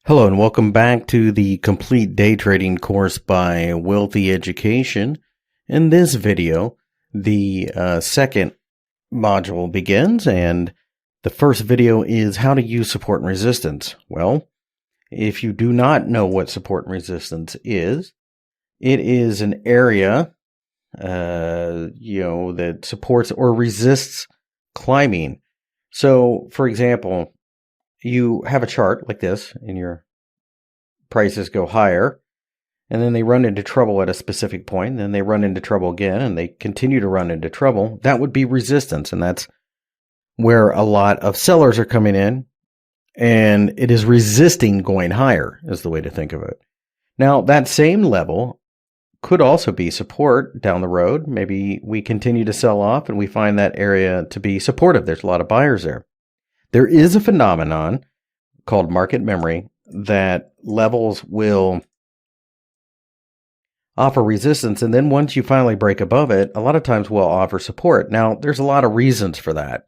Hello and welcome back to the complete day trading course by Wealthy Education. In this video, the second module begins, and the first video is how to use support and resistance. Well, if you do not know what support and resistance is, it is an area, that supports or resists climbing. So, for example, you have a chart like this and your prices go higher, and then they run into trouble at a specific point, and then they run into trouble again, and they continue to run into trouble. That would be resistance, and that's where a lot of sellers are coming in, and it is resisting going higher is the way to think of it. Now, that same level could also be support down the road. Maybe we continue to sell off, and we find that area to be supportive. There's a lot of buyers there. There is a phenomenon called market memory that levels will offer resistance, and then once you finally break above it, a lot of times will offer support. Now, there's a lot of reasons for that.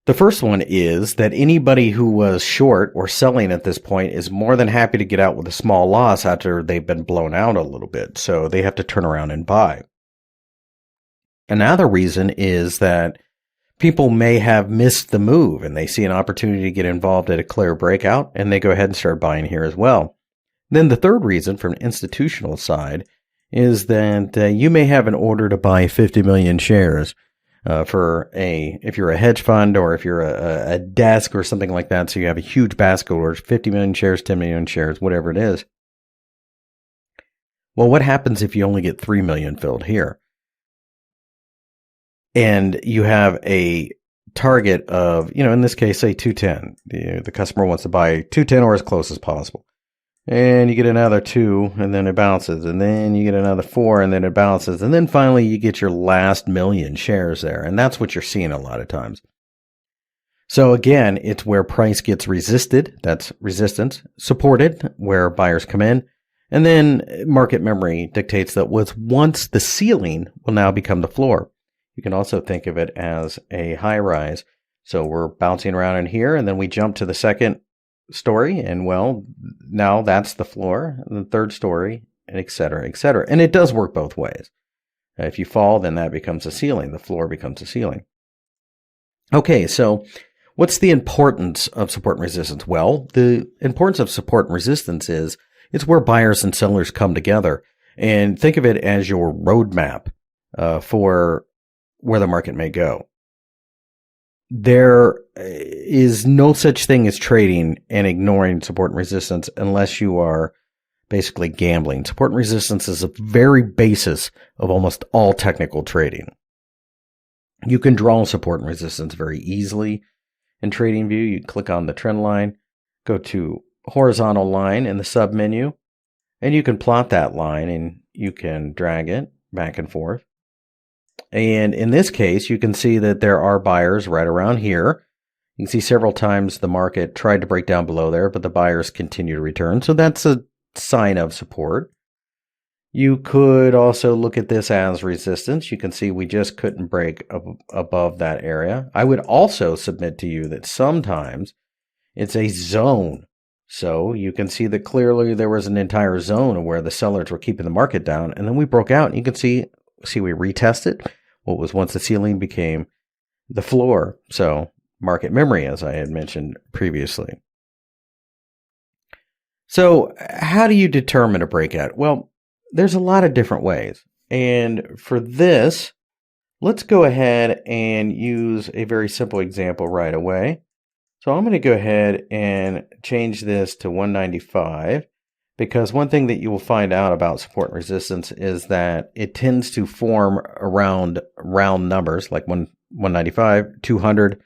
The first one is that anybody who was short or selling at this point is more than happy to get out with a small loss after they've been blown out a little bit, so they have to turn around and buy. Another reason is that people may have missed the move and they see an opportunity to get involved at a clear breakout, and they go ahead and start buying here as well. Then the third reason from an institutional side is that you may have an order to buy 50 million shares if you're a hedge fund or if you're a desk or something like that. So you have a huge basket order, 50 million shares, 10 million shares, whatever it is. Well, what happens if you only get 3 million filled here? And you have a target of, in this case, say 210. The customer wants to buy 210 or as close as possible. And you get another 2, and then it bounces. And then you get another 4, and then it bounces. And then finally you get your last million shares there. And that's what you're seeing a lot of times. So again, it's where price gets resisted. That's resistance. Supported, where buyers come in. And then market memory dictates that what's once the ceiling will now become the floor. You can also think of it as a high rise. So we're bouncing around in here, and then we jump to the second story, and well, now that's the floor, and the third story, and et cetera, et cetera. And it does work both ways. If you fall, then that becomes a ceiling. The floor becomes a ceiling. Okay, so what's the importance of support and resistance? Well, the importance of support and resistance is it's where buyers and sellers come together. And think of it as your roadmap for where the market may go. There is no such thing as trading and ignoring support and resistance unless you are basically gambling. Support and resistance is the very basis of almost all technical trading. You can draw support and resistance very easily in TradingView. You click on the trend line, go to horizontal line in the sub menu, and you can plot that line, and you can drag it back and forth. And in this case, you can see that there are buyers right around here. You can see several times the market tried to break down below there, but the buyers continue to return. So that's a sign of support. You could also look at this as resistance. You can see we just couldn't break above that area. I would also submit to you that sometimes it's a zone. So you can see that clearly there was an entire zone where the sellers were keeping the market down, and then we broke out, and you can see we retested. What was once the ceiling became the floor. So market memory, as I had mentioned previously. So how do you determine a breakout? Well, there's a lot of different ways. And for this, let's go ahead and use a very simple example right away. So I'm going to go ahead and change this to 195. Because one thing that you will find out about support and resistance is that it tends to form around round numbers like 195, 200,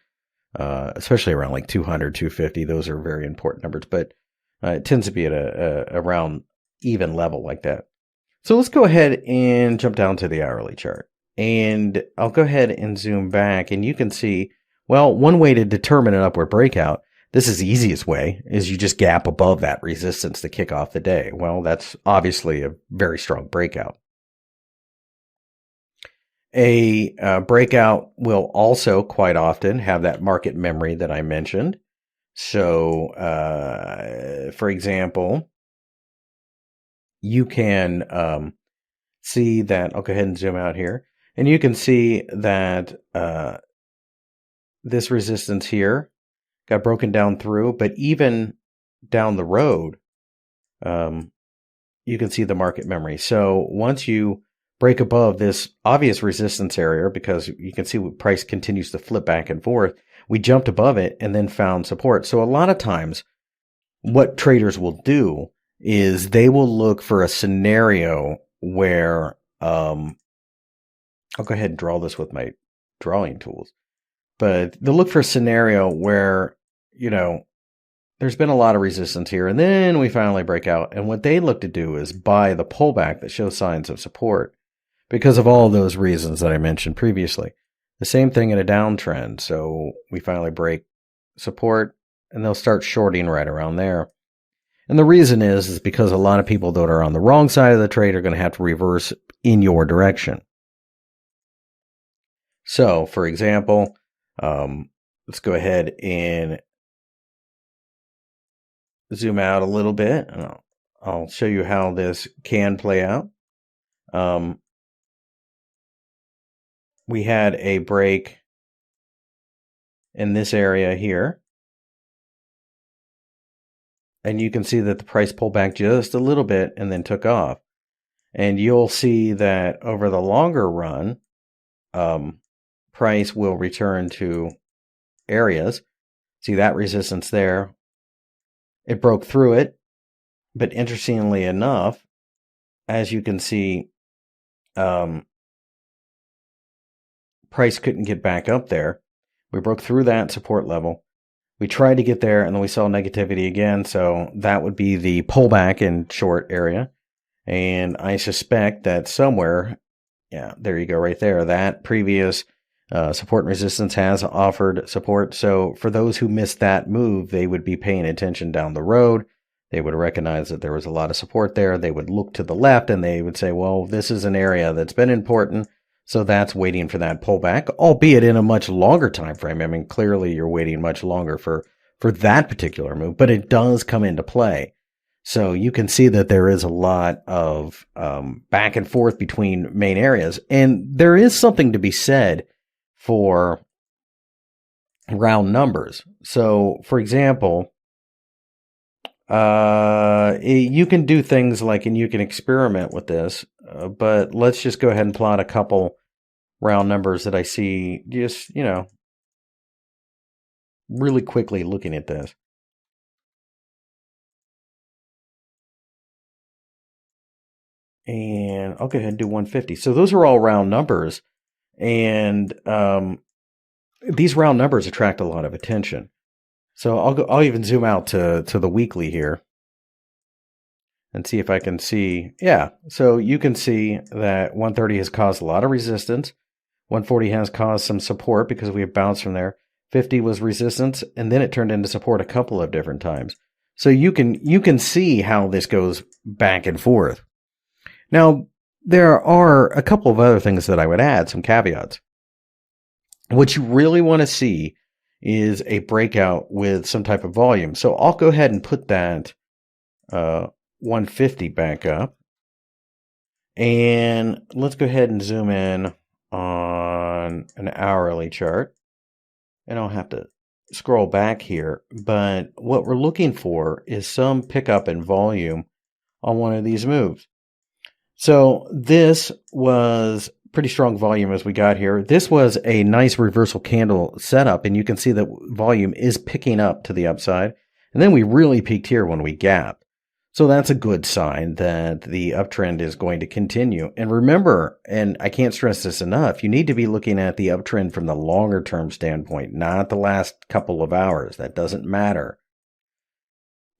especially around like 200, 250. Those are very important numbers, but it tends to be at a round even level like that. So let's go ahead and jump down to the hourly chart. And I'll go ahead and zoom back, and you can see, well, one way to determine an upward breakout, this is the easiest way, is you just gap above that resistance to kick off the day. Well, that's obviously a very strong breakout. A breakout will also quite often have that market memory that I mentioned. So, for example, you can see that. I'll go ahead and zoom out here, and you can see that this resistance here got broken down through, but even down the road, you can see the market memory. So once you break above this obvious resistance area, because you can see price continues to flip back and forth, we jumped above it and then found support. So a lot of times what traders will do is they will look for a scenario where I'll go ahead and draw this with my drawing tools. But they'll look for a scenario where, there's been a lot of resistance here, and then we finally break out. And what they look to do is buy the pullback that shows signs of support because of all those reasons that I mentioned previously. The same thing in a downtrend. So we finally break support, and they'll start shorting right around there. And the reason is because a lot of people that are on the wrong side of the trade are going to have to reverse in your direction. So, for example, let's go ahead and zoom out a little bit, and I'll show you how this can play out. We had a break in this area here, and you can see that the price pulled back just a little bit and then took off. And you'll see that over the longer run, price will return to areas. See that resistance there? It broke through it, but interestingly enough, as you can see, price couldn't get back up there. We broke through that support level. We tried to get there, and then we saw negativity again, so that would be the pullback in short area. And I suspect that somewhere, yeah, there you go right there, that previous support and resistance has offered support. So for those who missed that move, they would be paying attention down the road. They would recognize that there was a lot of support there. They would look to the left and they would say, well, this is an area that's been important. So that's waiting for that pullback, albeit in a much longer time frame. I mean, clearly you're waiting much longer for that particular move, but it does come into play. So you can see that there is a lot of back and forth between main areas. And there is something to be said for round numbers. So, for example, you can do things like, and you can experiment with this, but let's just go ahead and plot a couple round numbers that I see just, really quickly looking at this. And I'll go ahead and do 150. So those are all round numbers. And these round numbers attract a lot of attention. So I'll even zoom out to the weekly here and see if I can see. Yeah, so you can see that 130 has caused a lot of resistance. 140 has caused some support because we have bounced from there. 50 was resistance, and then it turned into support a couple of different times. So you can see how this goes back and forth. Now, there are a couple of other things that I would add, some caveats. What you really want to see is a breakout with some type of volume. So I'll go ahead and put that 150 back up. And let's go ahead and zoom in on an hourly chart. And I'll have to scroll back here. But what we're looking for is some pickup in volume on one of these moves. So this was pretty strong volume as we got here. This was a nice reversal candle setup, and you can see that volume is picking up to the upside. And then we really peaked here when we gapped. So that's a good sign that the uptrend is going to continue. And remember, and I can't stress this enough, you need to be looking at the uptrend from the longer term standpoint, not the last couple of hours. That doesn't matter.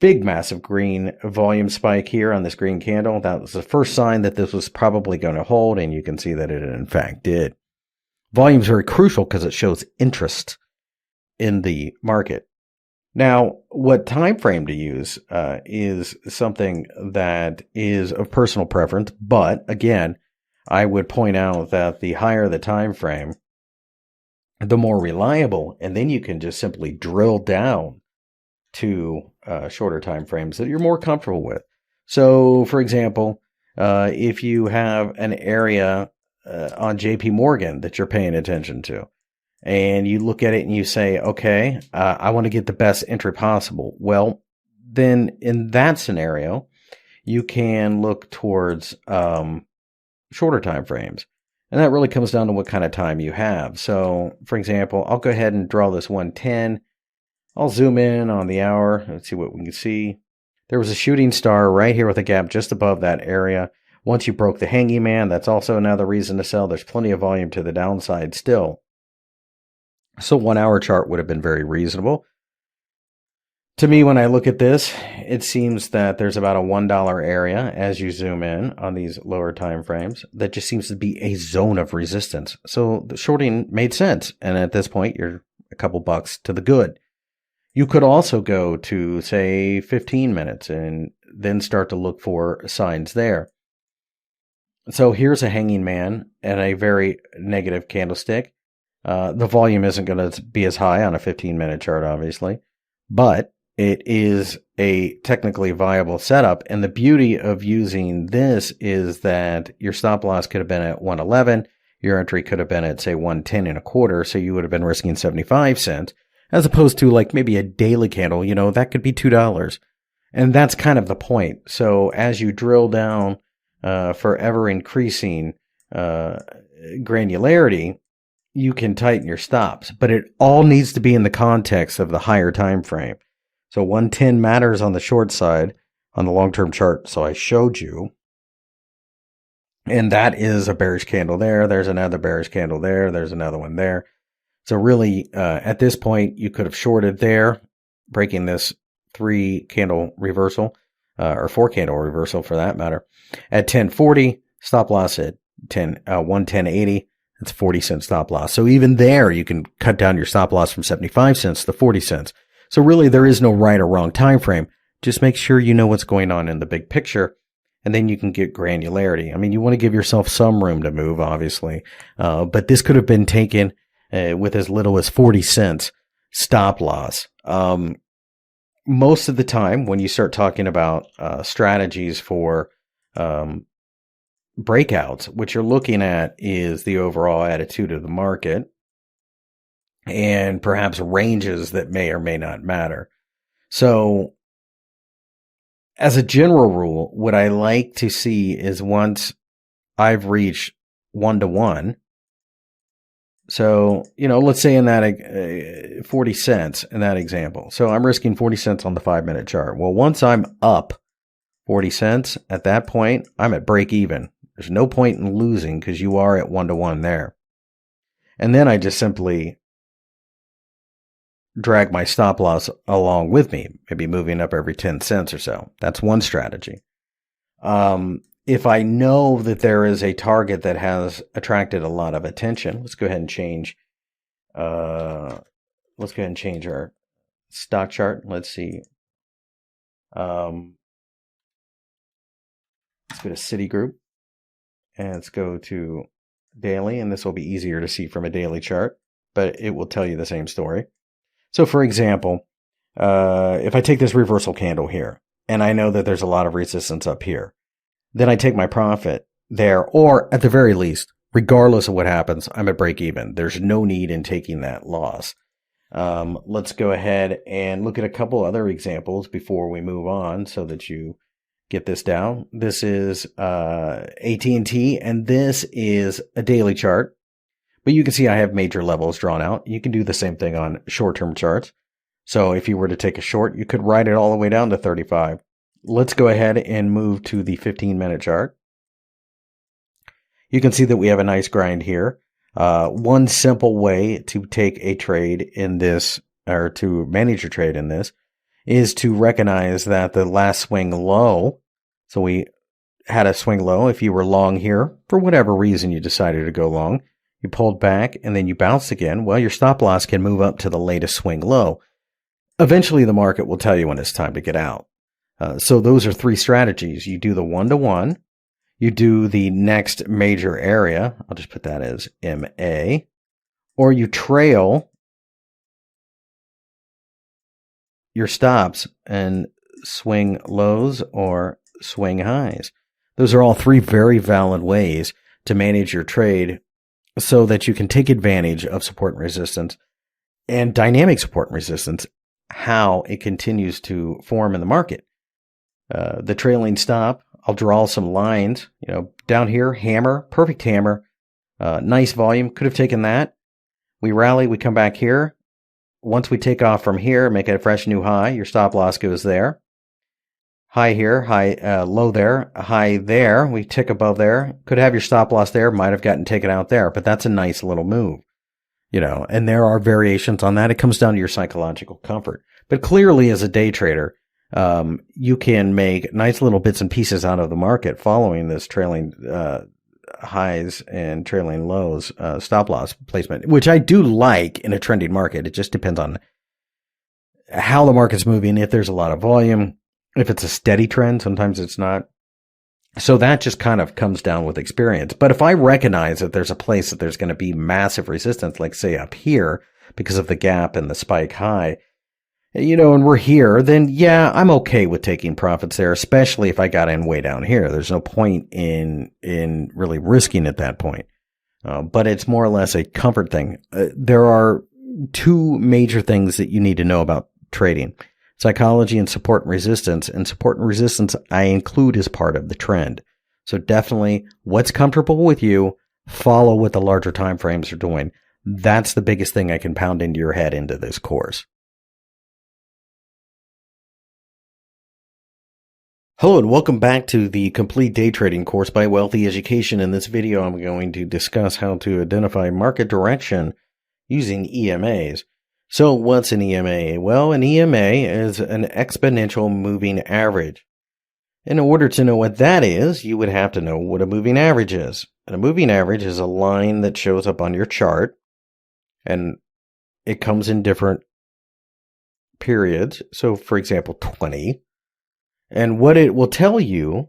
Big, massive green volume spike here on this green candle. That was the first sign that this was probably going to hold, and you can see that it in fact did. Volume is very crucial because it shows interest in the market. Now, what time frame to use is something that is of personal preference, but again, I would point out that the higher the time frame, the more reliable, and then you can just simply drill down to shorter time frames that you're more comfortable with. So, for example, if you have an area on JP Morgan that you're paying attention to, and you look at it and you say, okay, I want to get the best entry possible. Well, then in that scenario, you can look towards shorter time frames. And that really comes down to what kind of time you have. So, for example, I'll go ahead and draw this 110. I'll zoom in on the hour. Let's see what we can see. There was a shooting star right here with a gap just above that area. Once you broke the hanging man, that's also another reason to sell. There's plenty of volume to the downside still. So 1 hour chart would have been very reasonable. To me, when I look at this, it seems that there's about a $1 area as you zoom in on these lower time frames that just seems to be a zone of resistance. So the shorting made sense. And at this point, you're a couple bucks to the good. You could also go to, say, 15 minutes and then start to look for signs there. So here's a hanging man and a very negative candlestick. The volume isn't going to be as high on a 15-minute chart, obviously, but it is a technically viable setup. And the beauty of using this is that your stop loss could have been at 111. Your entry could have been at, say, 110 and a quarter. So you would have been risking 75 cents as opposed to like maybe a daily candle, that could be $2. And that's kind of the point. So as you drill down for ever increasing granularity, you can tighten your stops, but it all needs to be in the context of the higher time frame. So 110 matters on the short side on the long-term chart. So I showed you, and that is a bearish candle there. There's another bearish candle there. There's another one there. So really, at this point, you could have shorted there, breaking this 3-candle reversal, or 4-candle reversal for that matter, at 1040. Stop loss at 110.80. That's 40 cent stop loss. So even there, you can cut down your stop loss from 75 cents to 40 cents. So really, there is no right or wrong time frame. Just make sure you know what's going on in the big picture, and then you can get granularity. I mean, you want to give yourself some room to move, obviously, but this could have been taken with as little as 40 cents stop loss. Most of the time, when you start talking about strategies for breakouts, what you're looking at is the overall attitude of the market and perhaps ranges that may or may not matter. So as a general rule, what I like to see is once I've reached 1-to-1, so, let's say in that 40 cents in that example. So I'm risking 40 cents on the 5-minute chart. Well, once I'm up 40 cents, at that point, I'm at break even. There's no point in losing because you are at 1-to-1 there. And then I just simply drag my stop loss along with me, maybe moving up every 10 cents or so. That's one strategy. If I know that there is a target that has attracted a lot of attention, let's go ahead and change. Let's go ahead and change our stock chart. Let's see. Let's go to Citigroup. And let's go to daily, and this will be easier to see from a daily chart, but it will tell you the same story. So for example, if I take this reversal candle here, and I know that there's a lot of resistance up here, then I take my profit there, or at the very least, regardless of what happens, I'm at break even. There's no need in taking that loss. Let's go ahead and look at a couple other examples before we move on so that you get this down. This is AT&T, and this is a daily chart. But you can see I have major levels drawn out. You can do the same thing on short-term charts. So if you were to take a short, you could ride it all the way down to 35. Let's go ahead and move to the 15-minute chart. You can see that we have a nice grind here. One simple way to take a trade in this, or to manage your trade in this, is to recognize that the last swing low, so we had a swing low. If you were long here, for whatever reason you decided to go long, you pulled back and then you bounced again, well, your stop loss can move up to the latest swing low. Eventually, the market will tell you when it's time to get out. So those are 3 strategies. You do the 1-to-1. You do the next major area. I'll just put that as MA. Or you trail your stops and swing lows or swing highs. Those are all three very valid ways to manage your trade so that you can take advantage of support and resistance and dynamic support and resistance, how it continues to form in the market. The trailing stop, I'll draw some lines, down here, hammer, perfect hammer, nice volume, could have taken that. We rally, we come back here. Once we take off from here, make it a fresh new high, your stop loss goes there. High here, high, low there, high there, we tick above there. Could have your stop loss there, might have gotten taken out there, but that's a nice little move. And there are variations on that. It comes down to your psychological comfort. But clearly as a day trader, you can make nice little bits and pieces out of the market following this trailing highs and trailing lows stop loss placement, which I do like in a trending market. It just depends on how the market's moving. If there's a lot of volume, if it's a steady trend, sometimes it's not. So that just kind of comes down with experience. But if I recognize that there's a place that there's going to be massive resistance, like say up here, because of the gap and the spike high, and we're here, then yeah, I'm okay with taking profits there, especially if I got in way down here. There's no point in really risking at that point. But it's more or less a comfort thing. There are two major things that you need to know about trading: psychology and support and resistance. And support and resistance I include as part of the trend. So definitely what's comfortable with you, follow what the larger time frames are doing. That's the biggest thing I can pound into your head into this course. Hello and welcome back to the complete day trading course by Wealthy Education. In this video, I'm going to discuss how to identify market direction using EMAs. So what's an EMA? Well, an EMA is an exponential moving average. In order to know what that is, you would have to know what a moving average is. And a moving average is a line that shows up on your chart, and it comes in different periods. So for example, 20. And what it will tell you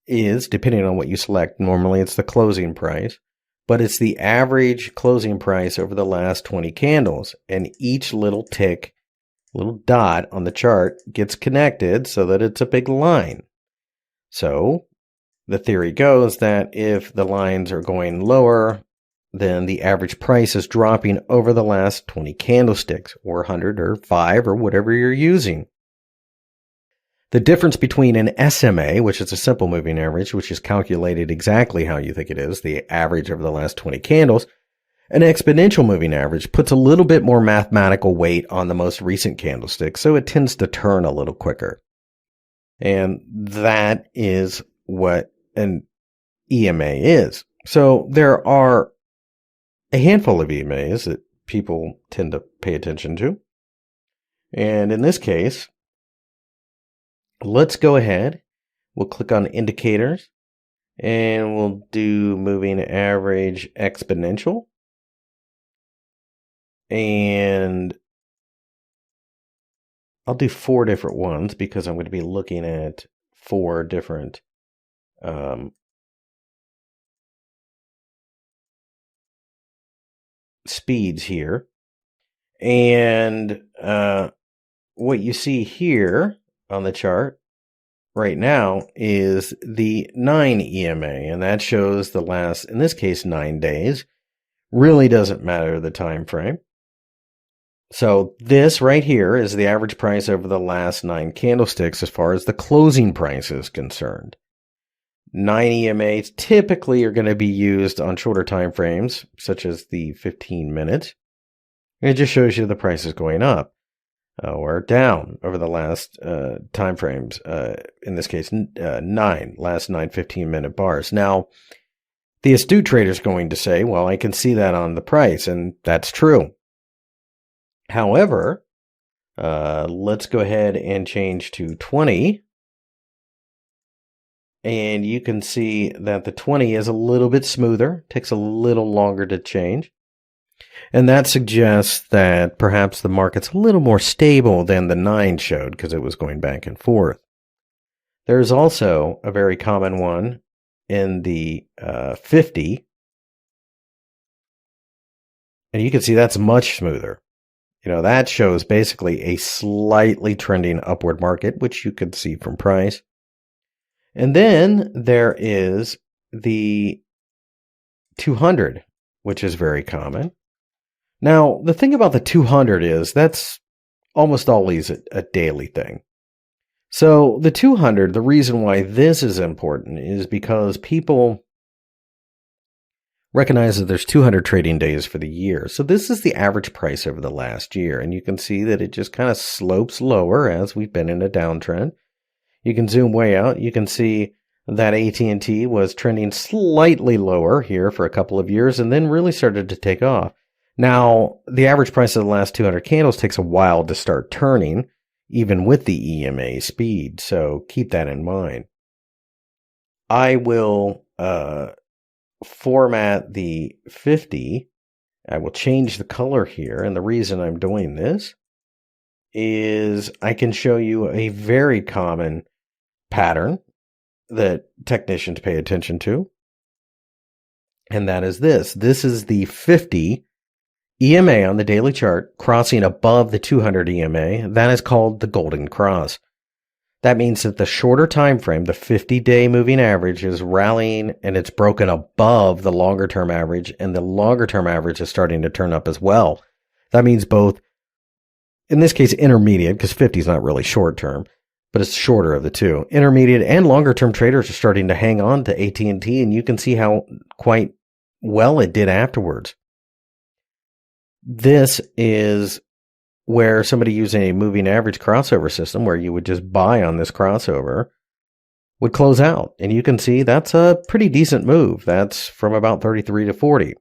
is, depending on what you select, normally it's the closing price, but it's the average closing price over the last 20 candles. And each little tick, little dot on the chart gets connected so that it's a big line. So the theory goes that if the lines are going lower, then the average price is dropping over the last 20 candlesticks, or 100 or 5 or whatever you're using. The difference between an SMA, which is a simple moving average, which is calculated exactly how you think it is, the average over the last 20 candles, an exponential moving average puts a little bit more mathematical weight on the most recent candlestick, so it tends to turn a little quicker. And that is what an EMA is. So there are a handful of EMAs that people tend to pay attention to. And in this case, let's go ahead. We'll click on indicators and we'll do moving average exponential. And I'll do 4 different ones because I'm going to be looking at 4 different speeds here. And what you see here on the chart right now is the 9 EMA, and that shows the last, in this case, 9 days. Really doesn't matter the time frame. So this right here is the average price over the last 9 candlesticks as far as the closing price is concerned. 9 EMAs typically are going to be used on shorter time frames, such as the 15 minutes. It just shows you the price is going up or down over the last time frames. In this case, last 9 15-minute bars. Now, the astute trader is going to say, well, I can see that on the price, and that's true. However, let's go ahead and change to 20. And you can see that the 20 is a little bit smoother, takes a little longer to change. And that suggests that perhaps the market's a little more stable than the 9 showed because it was going back and forth. There's also a very common one in the 50. And you can see that's much smoother. That shows basically a slightly trending upward market, which you could see from price. And then there is the 200, which is very common. Now, the thing about the 200 is that's almost always a daily thing. So the 200, the reason why this is important is because people recognize that there's 200 trading days for the year. So this is the average price over the last year. And you can see that it just kind of slopes lower as we've been in a downtrend. You can zoom way out. You can see that AT&T was trending slightly lower here for a couple of years and then really started to take off. Now, the average price of the last 200 candles takes a while to start turning, even with the EMA speed. So keep that in mind. I will format the 50. I will change the color here. And the reason I'm doing this is I can show you a very common pattern that technicians pay attention to. And that is this. This is the 50 EMA on the daily chart crossing above the 200 EMA. That is called the golden cross. That means that the shorter time frame, the 50-day moving average, is rallying and it's broken above the longer-term average, and the longer-term average is starting to turn up as well. That means both, in this case, intermediate, because 50 is not really short-term, but it's shorter of the two. Intermediate and longer-term traders are starting to hang on to AT&T, and you can see how quite well it did afterwards. This is where somebody using a moving average crossover system, where you would just buy on this crossover, would close out. And you can see that's a pretty decent move. That's from about 33 to 40.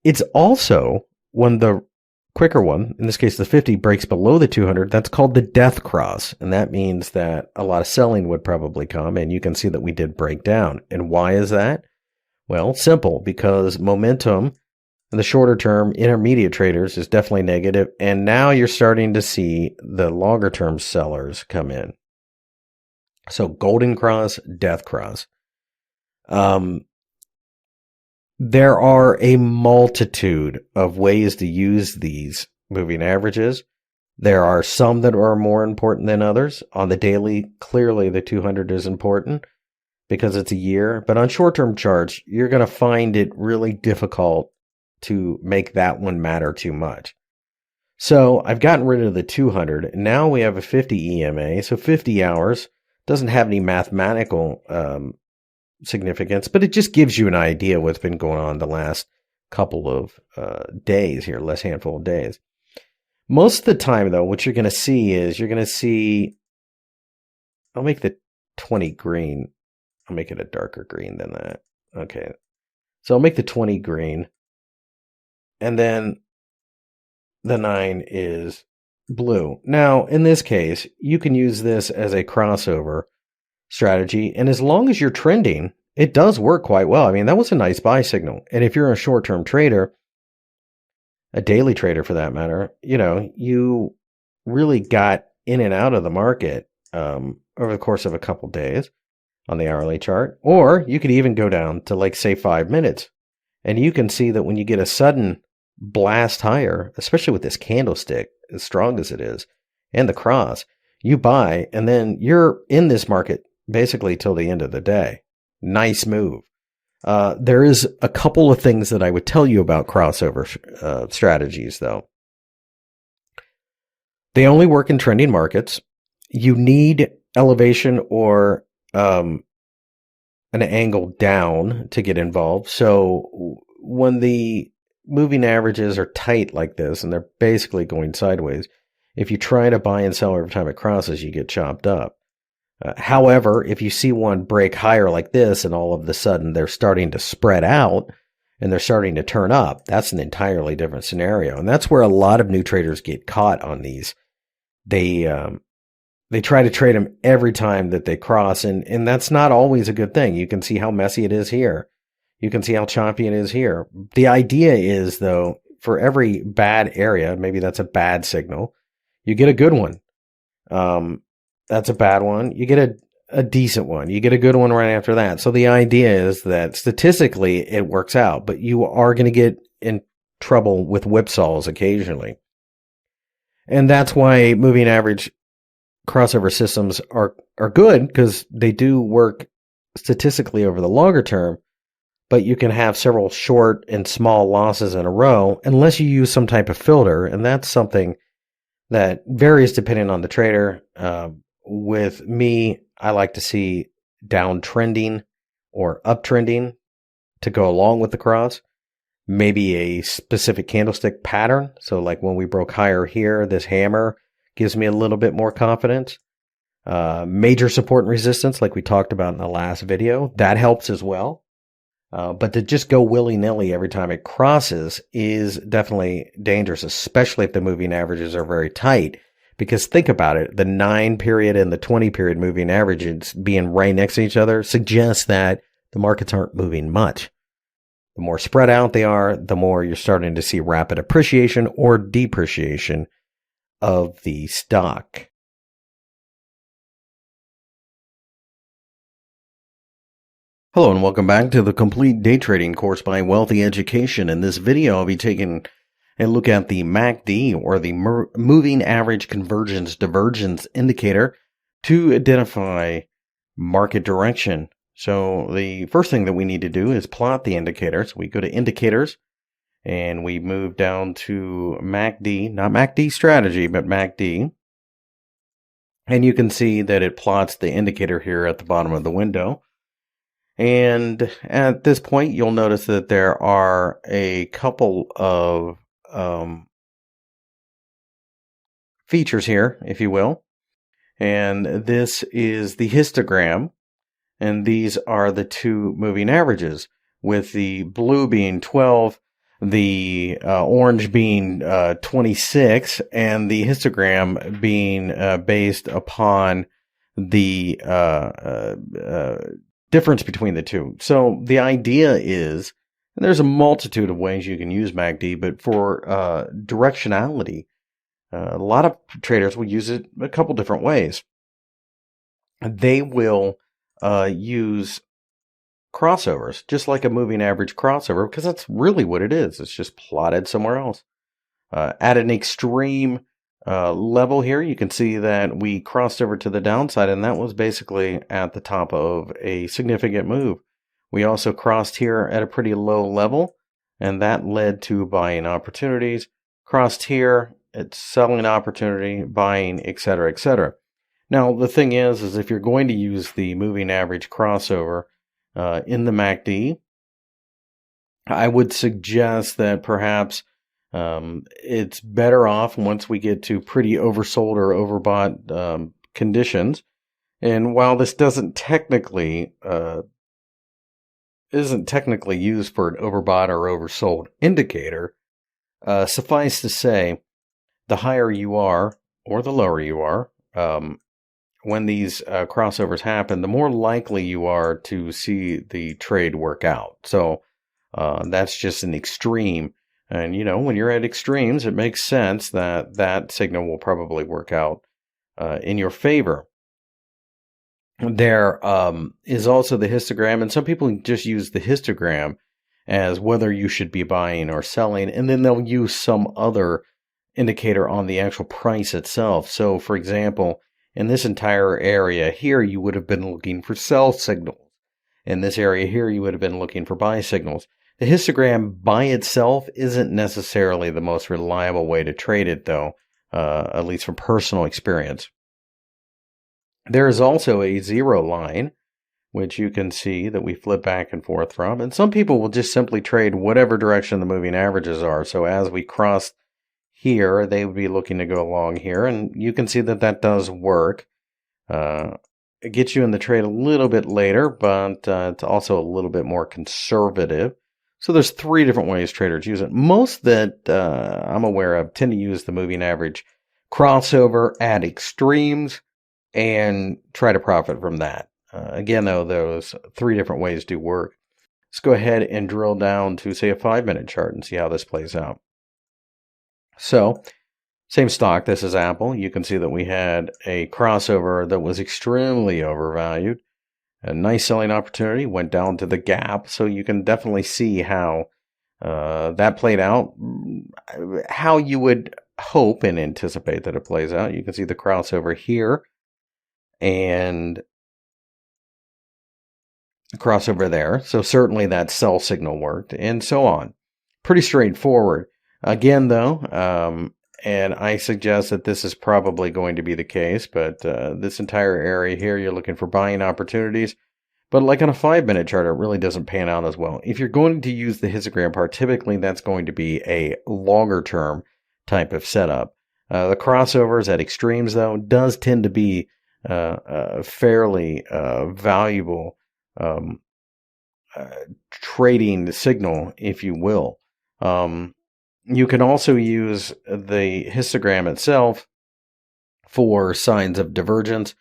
It's also when the quicker one, in this case the 50, breaks below the 200, that's called the death cross. And that means that a lot of selling would probably come, and you can see that we did break down. And why is that? Well, simple, because momentum in the shorter term intermediate traders is definitely negative, and now you're starting to see the longer term sellers come in. So golden cross, death cross. There are a multitude of ways to use these moving averages. There are some that are more important than others. On the daily, clearly the 200 is important because it's a year, but on short-term charts, you're going to find it really difficult to make that one matter too much. So I've gotten rid of the 200. Now we have a 50 EMA. So 50 hours doesn't have any mathematical significance, but it just gives you an idea what's been going on the last couple of days here, last handful of days. Most of the time, though, what you're going to see is I'll make the 20 green. I'll make it a darker green than that. Okay. So I'll make the 20 green. And then the 9 is blue. Now, in this case, you can use this as a crossover strategy. And as long as you're trending, it does work quite well. I mean, that was a nice buy signal. And if you're a short-term trader, a daily trader for that matter, you really got in and out of the market over the course of a couple days on the hourly chart. Or you could even go down to say 5 minutes. And you can see that when you get a sudden blast higher, especially with this candlestick, as strong as it is, and the cross, you buy, and then you're in this market basically till the end of the day. Nice move. There is a couple of things that I would tell you about crossover strategies, though. They only work in trending markets. You need elevation or an angle down to get involved. So when the moving averages are tight like this, and they're basically going sideways, if you try to buy and sell every time it crosses, you get chopped up. However, if you see one break higher like this, and all of a sudden they're starting to spread out and they're starting to turn up, that's an entirely different scenario. And that's where a lot of new traders get caught on these. They try to trade them every time that they cross, and that's not always a good thing. You can see how messy it is here. You can see how choppy it is here. The idea is, though, for every bad area, maybe that's a bad signal, you get a good one. That's a bad one. You get a decent one. You get a good one right after that. So the idea is that statistically it works out, but you are going to get in trouble with whipsaws occasionally. And that's why moving average crossover systems are good, because they do work statistically over the longer term, but you can have several short and small losses in a row unless you use some type of filter, and that's something that varies depending on the trader. With me, I like to see downtrending or uptrending to go along with the cross. Maybe a specific candlestick pattern. So like when we broke higher here, this hammer gives me a little bit more confidence. Major support and resistance, like we talked about in the last video, that helps as well. But to just go willy-nilly every time it crosses is definitely dangerous, especially if the moving averages are very tight. Because think about it, the 9 period and the 20 period moving averages being right next to each other suggests that the markets aren't moving much. The more spread out they are, the more you're starting to see rapid appreciation or depreciation of the stock. Hello and welcome back to the Complete Day Trading course by Wealthy Education. In this video, I'll be taking a look at the MACD, or the Moving Average Convergence Divergence Indicator, to identify market direction. So the first thing that we need to do is plot the indicators. We go to Indicators, and we move down to MACD, not MACD Strategy, but MACD. And you can see that it plots the indicator here at the bottom of the window. And at this point, you'll notice that there are a couple of features here, if you will. And this is the histogram. And these are the two moving averages, with the blue being 12, the orange being 26, and the histogram being based upon the difference between the two. So the idea is, and there's a multitude of ways you can use MACD, but for directionality, a lot of traders will use it a couple different ways. They will use crossovers, just like a moving average crossover, because that's really what it is. It's just plotted somewhere else. At an extreme level here, you can see that we crossed over to the downside, and that was basically at the top of a significant move. We also crossed here at a pretty low level, and that led to buying opportunities. Crossed here, it's selling opportunity, buying, etc., etc. Now, the thing is if you're going to use the moving average crossover in the MACD, I would suggest that perhaps it's better off once we get to pretty oversold or overbought conditions. And while this isn't technically used for an overbought or oversold indicator, suffice to say, the higher you are or the lower you are, when these crossovers happen, the more likely you are to see the trade work out. So that's just an extreme. And, when you're at extremes, it makes sense that that signal will probably work out in your favor. There is also the histogram, and some people just use the histogram as whether you should be buying or selling, and then they'll use some other indicator on the actual price itself. So, for example, in this entire area here, you would have been looking for sell signals. In this area here, you would have been looking for buy signals. The histogram by itself isn't necessarily the most reliable way to trade it, though, at least from personal experience. There is also a zero line, which you can see that we flip back and forth from. And some people will just simply trade whatever direction the moving averages are. So as we cross here, they would be looking to go along here. And you can see that that does work. It gets you in the trade a little bit later, but it's also a little bit more conservative. So there's 3 different ways traders use it. Most that I'm aware of tend to use the moving average crossover at extremes and try to profit from that. Again, though, those 3 different ways do work. Let's go ahead and drill down to, say, a 5-minute chart and see how this plays out. So, same stock, this is Apple. You can see that we had a crossover that was extremely overvalued. A nice selling opportunity, went down to the gap, so you can definitely see how That played out how you would hope and anticipate that it plays out. You can see the crossover here and crossover there. So certainly that sell signal worked and so on. Pretty straightforward. Again, though, and I suggest that this is probably going to be the case, but this entire area here, you're looking for buying opportunities. But like on a 5-minute chart, it really doesn't pan out as well. If you're going to use the histogram part, typically that's going to be a longer term type of setup. The crossovers at extremes, though, does tend to be fairly valuable trading signal, if you will. You can also use the histogram itself for signs of divergence.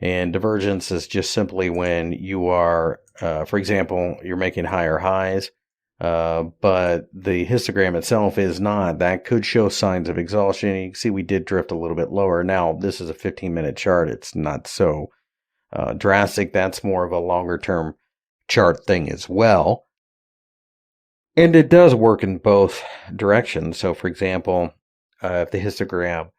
And divergence is just simply when you are, for example, you're making higher highs, but the histogram itself is not. That could show signs of exhaustion. You can see we did drift a little bit lower. Now, this is a 15-minute chart. It's not so drastic. That's more of a longer-term chart thing as well. And it does work in both directions. So, for example, if the histogram,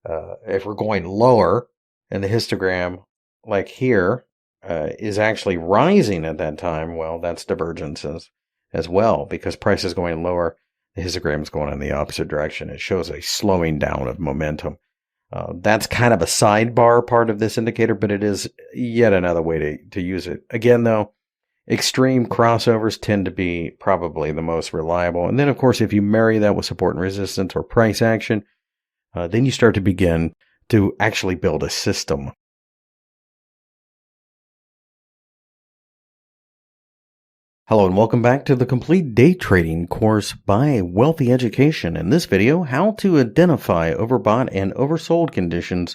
if we're going lower, and the histogram, like here, is actually rising at that time, well, that's divergences as well, because price is going lower, the histogram is going in the opposite direction. It shows a slowing down of momentum. That's kind of a sidebar part of this indicator, but it is yet another way to use it. Again, though, extreme crossovers tend to be probably the most reliable. And then, of course, if you marry that with support and resistance or price action, then you start to begin to actually build a system. Hello and welcome back to the Complete Day Trading course by Wealthy Education. In this video, how to identify overbought and oversold conditions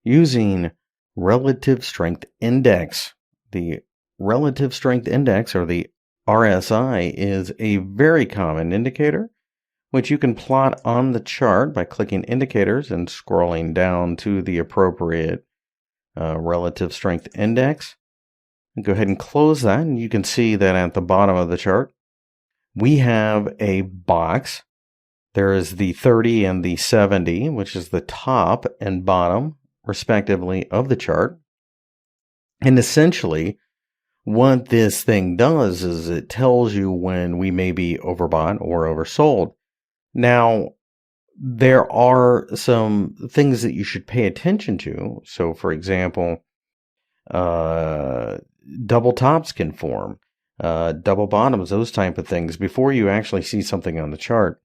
using Relative Strength Index. The Relative Strength Index, or the RSI, is a very common indicator which you can plot on the chart by clicking indicators and scrolling down to the appropriate relative strength index. And go ahead and close that, and you can see that at the bottom of the chart, we have a box. There is the 30 and the 70, which is the top and bottom, respectively, of the chart. And essentially, what this thing does is it tells you when we may be overbought or oversold. Now, there are some things that you should pay attention to. So, for example, double tops can form, double bottoms, those type of things, before you actually see something on the chart.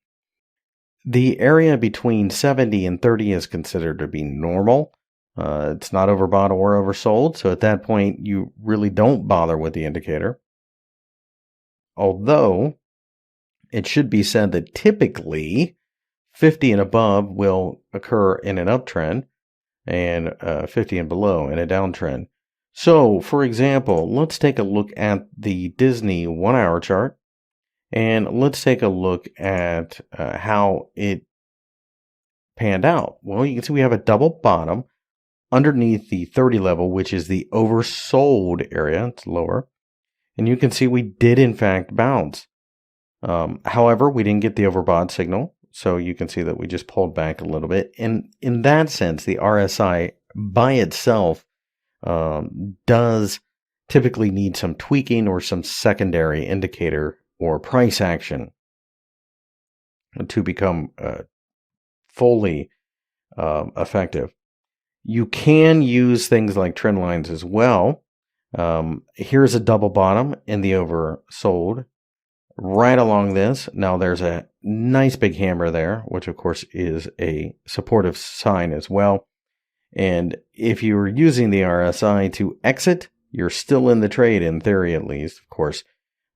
The area between 70 and 30 is considered to be normal. It's not overbought or oversold, so at that point, you really don't bother with the indicator. Although, it should be said that typically 50 and above will occur in an uptrend and 50 and below in a downtrend. So, for example, let's take a look at the Disney 1-hour chart, and let's take a look at how it panned out. Well, you can see we have a double bottom underneath the 30 level, which is the oversold area. It's lower. And you can see we did, in fact, bounce. However, we didn't get the overbought signal, so you can see that we just pulled back a little bit. And in that sense, the RSI by itself does typically need some tweaking or some secondary indicator or price action to become fully effective. You can use things like trend lines as well. Here's a double bottom in the oversold. Right along this, now there's a nice big hammer there, which of course is a supportive sign as well. And if you're using the RSI to exit, you're still in the trade, in theory at least. Of course,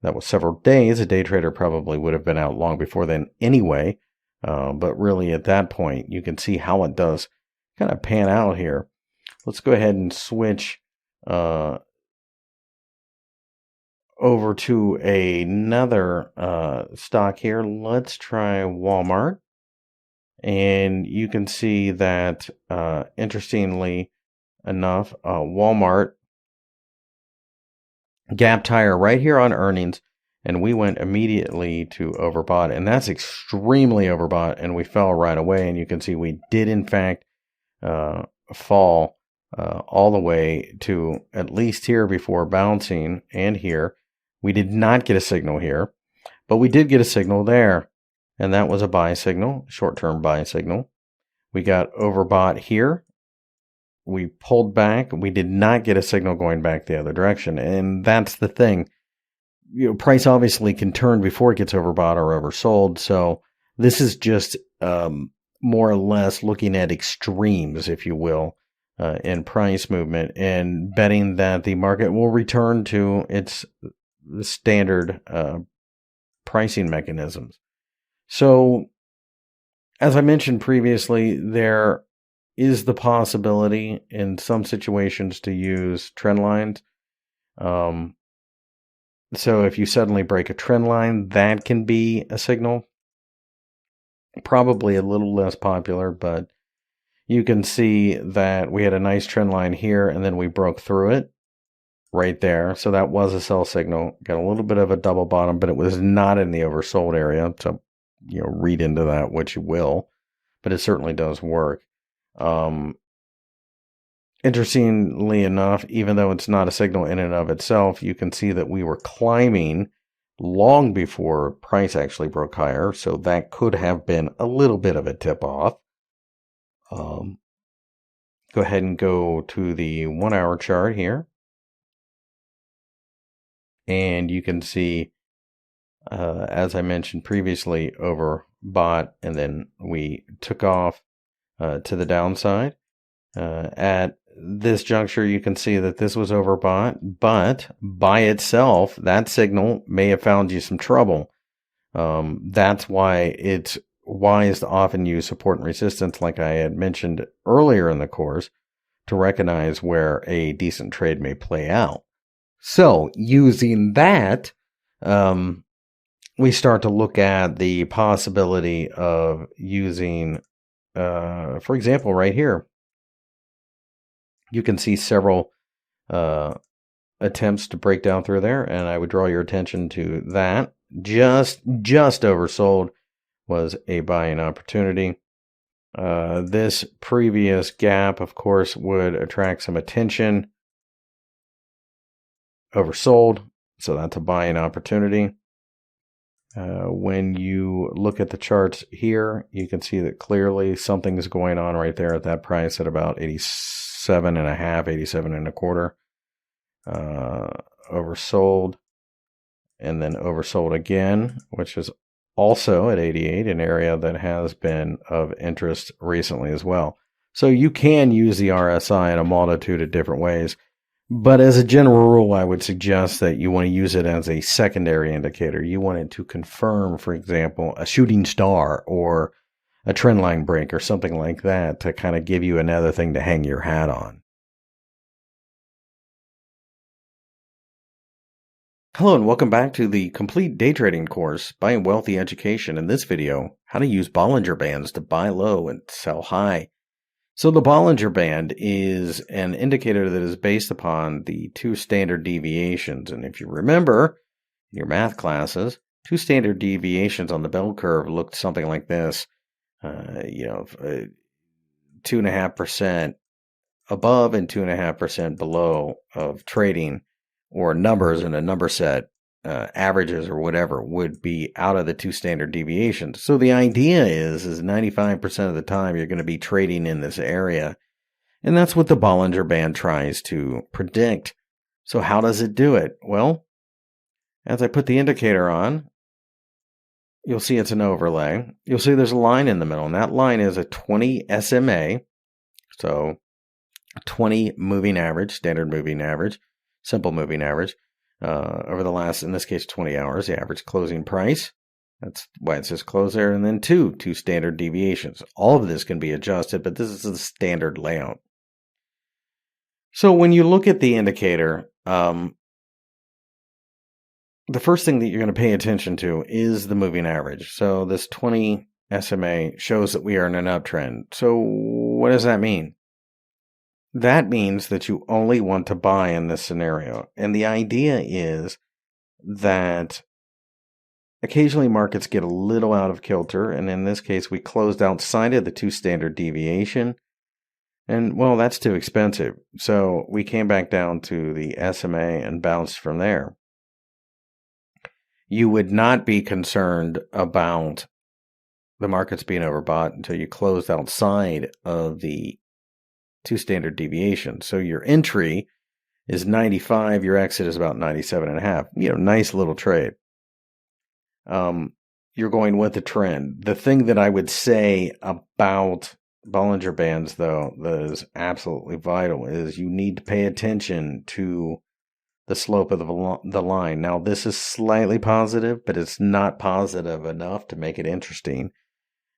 that was several days. A day trader probably would have been out long before then anyway. But really at that point, you can see how it does kind of pan out here. Let's go ahead and switch over to another stock here. Let's try Walmart. And you can see that, interestingly enough, Walmart gapped higher right here on earnings and we went immediately to overbought, and that's extremely overbought, and we fell right away. And you can see we did in fact fall all the way to at least here before bouncing, and here. We did not get a signal here, but we did get a signal there, and that was a buy signal, short-term buy signal. We got overbought here. We pulled back. We did not get a signal going back the other direction, and that's the thing. Price obviously can turn before it gets overbought or oversold, so this is just more or less looking at extremes, if you will, in price movement, and betting that the market will return to its standard pricing mechanisms. So, as I mentioned previously, there is the possibility in some situations to use trend lines. So if you suddenly break a trend line, that can be a signal. Probably a little less popular, but you can see that we had a nice trend line here, and then we broke through it right there. So that was a sell signal. Got a little bit of a double bottom, but it was not in the oversold area. So, read into that what you will, but it certainly does work. Interestingly enough, even though it's not a signal in and of itself, you can see that we were climbing long before price actually broke higher. So that could have been a little bit of a tip off. Go ahead and go to the 1 hour chart here. And you can see, as I mentioned previously, overbought, and then we took off to the downside. At this juncture, you can see that this was overbought, but by itself, that signal may have found you some trouble. That's why it's wise to often use support and resistance, like I had mentioned earlier in the course, to recognize where a decent trade may play out. So, using that, we start to look at the possibility of using, for example, right here, you can see several attempts to break down through there, and I would draw your attention to that. Just oversold was a buying opportunity. This previous gap, of course, would attract some attention. Oversold, so that's a buying opportunity. When you look at the charts here, you can see that clearly something is going on right there at that price at about 87.5, 87.25. Oversold, and then oversold again, which is also at 88, an area that has been of interest recently as well. So you can use the RSI in a multitude of different ways. But as a general rule, I would suggest that you want to use it as a secondary indicator. You want it to confirm, for example, a shooting star or a trend line break or something like that to kind of give you another thing to hang your hat on. Hello and welcome back to the complete day trading course by Wealthy Education. In this video, how to use Bollinger Bands to buy low and sell high. So the Bollinger Band is an indicator that is based upon the two standard deviations. And if you remember in your math classes, two standard deviations on the bell curve looked something like this. 2.5% above and 2.5% below of trading, or numbers in a number set, averages or whatever, would be out of the two standard deviations. So the idea is 95% of the time you're going to be trading in this area. And that's what the Bollinger Band tries to predict. So how does it do it? Well, as I put the indicator on, you'll see it's an overlay. You'll see there's a line in the middle, and that line is a 20 SMA. So 20 moving average, standard moving average, simple moving average. Over the last, in this case, 20 hours, the average closing price. That's why it says close there. And then two standard deviations. All of this can be adjusted, but this is the standard layout. So when you look at the indicator, the first thing that you're going to pay attention to is the moving average. So this 20 SMA shows that we are in an uptrend. So what does that mean? That means that you only want to buy in this scenario. And the idea is that occasionally markets get a little out of kilter, and in this case we closed outside of the 2 standard deviation, and well, that's too expensive. So we came back down to the SMA and bounced from there. You would not be concerned about the markets being overbought until you closed outside of the 2 standard deviations. So your entry is 95, your exit is about 97.5. Nice little trade. You're going with the trend. The thing that I would say about Bollinger Bands, though, that is absolutely vital is you need to pay attention to the slope of the line. Now, this is slightly positive, but it's not positive enough to make it interesting.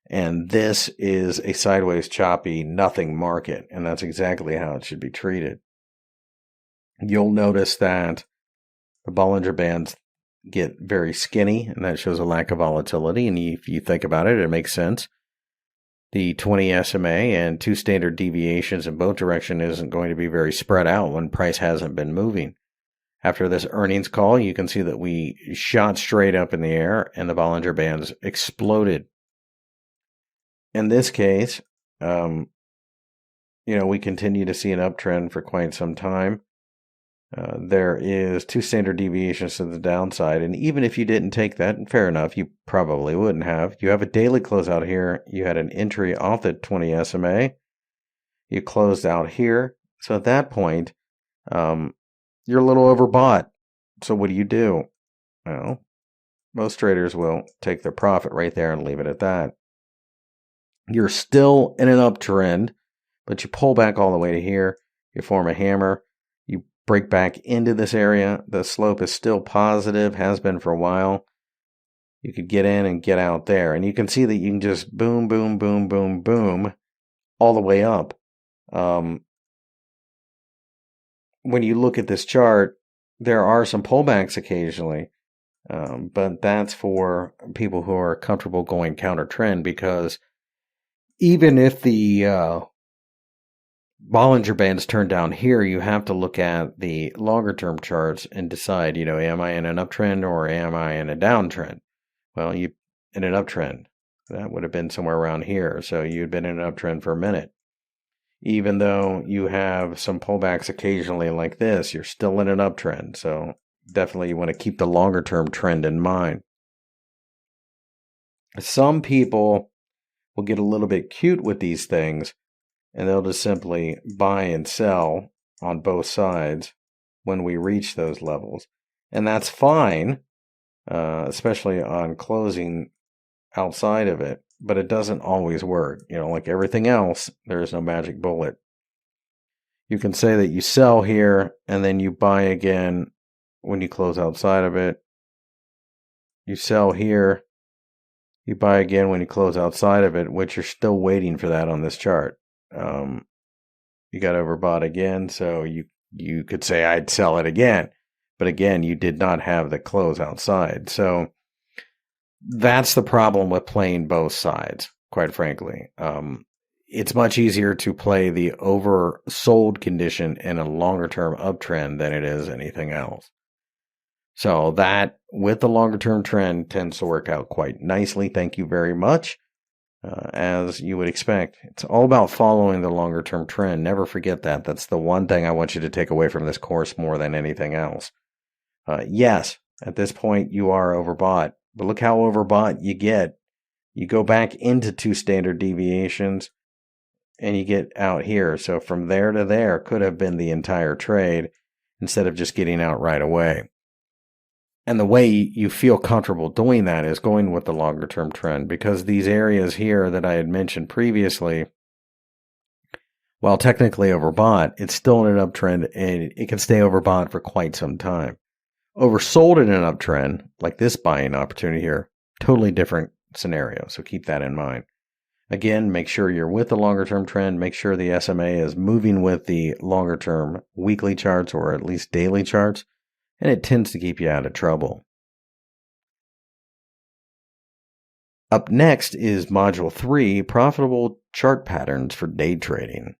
And this is a sideways, choppy, nothing market, and that's exactly how it should be treated. You'll notice that the Bollinger Bands get very skinny, and that shows a lack of volatility. And if you think about it, it makes sense. The 20 SMA and 2 standard deviations in both directions isn't going to be very spread out when price hasn't been moving. After this earnings call, you can see that we shot straight up in the air, and the Bollinger Bands exploded. In this case, we continue to see an uptrend for quite some time. There is 2 standard deviations to the downside, and even if you didn't take that, fair enough, you probably wouldn't have. You have a daily closeout here. You had an entry off the 20 SMA. You closed out here. So at that point, you're a little overbought. So what do? Well, most traders will take their profit right there and leave it at that. You're still in an uptrend, but you pull back all the way to here. You form a hammer. You break back into this area. The slope is still positive, has been for a while. You could get in and get out there. And you can see that you can just boom, boom, boom, boom, boom, all the way up. When you look at this chart, there are some pullbacks occasionally. But that's for people who are comfortable going counter trend, because even if the Bollinger Bands turn down here, you have to look at the longer term charts and decide, am I in an uptrend or am I in a downtrend? Well, you in an uptrend. That would have been somewhere around here. So you'd been in an uptrend for a minute. Even though you have some pullbacks occasionally like this, you're still in an uptrend. So definitely you want to keep the longer term trend in mind. Some people will get a little bit cute with these things, and they'll just simply buy and sell on both sides when we reach those levels. And that's fine, especially on closing outside of it, but it doesn't always work. Like everything else, there is no magic bullet. You can say that you sell here and then you buy again when you close outside of it. You sell here, you buy again when you close outside of it, which you're still waiting for that on this chart. You got overbought again, so you could say I'd sell it again. But again, you did not have the close outside. So that's the problem with playing both sides, quite frankly. It's much easier to play the oversold condition in a longer term uptrend than it is anything else. So that, with the longer term trend, tends to work out quite nicely. Thank you very much. As you would expect, it's all about following the longer term trend. Never forget that. That's the one thing I want you to take away from this course more than anything else. Yes, at this point you are overbought, but look how overbought you get. You go back into 2 standard deviations and you get out here. So from there to there could have been the entire trade instead of just getting out right away. And the way you feel comfortable doing that is going with the longer term trend, because these areas here that I had mentioned previously, while technically overbought, it's still in an uptrend and it can stay overbought for quite some time. Oversold in an uptrend, like this buying opportunity here, totally different scenario. So keep that in mind. Again, make sure you're with the longer term trend. Make sure the SMA is moving with the longer term weekly charts or at least daily charts. And it tends to keep you out of trouble. Up next is Module 3, Profitable Chart Patterns for Day Trading.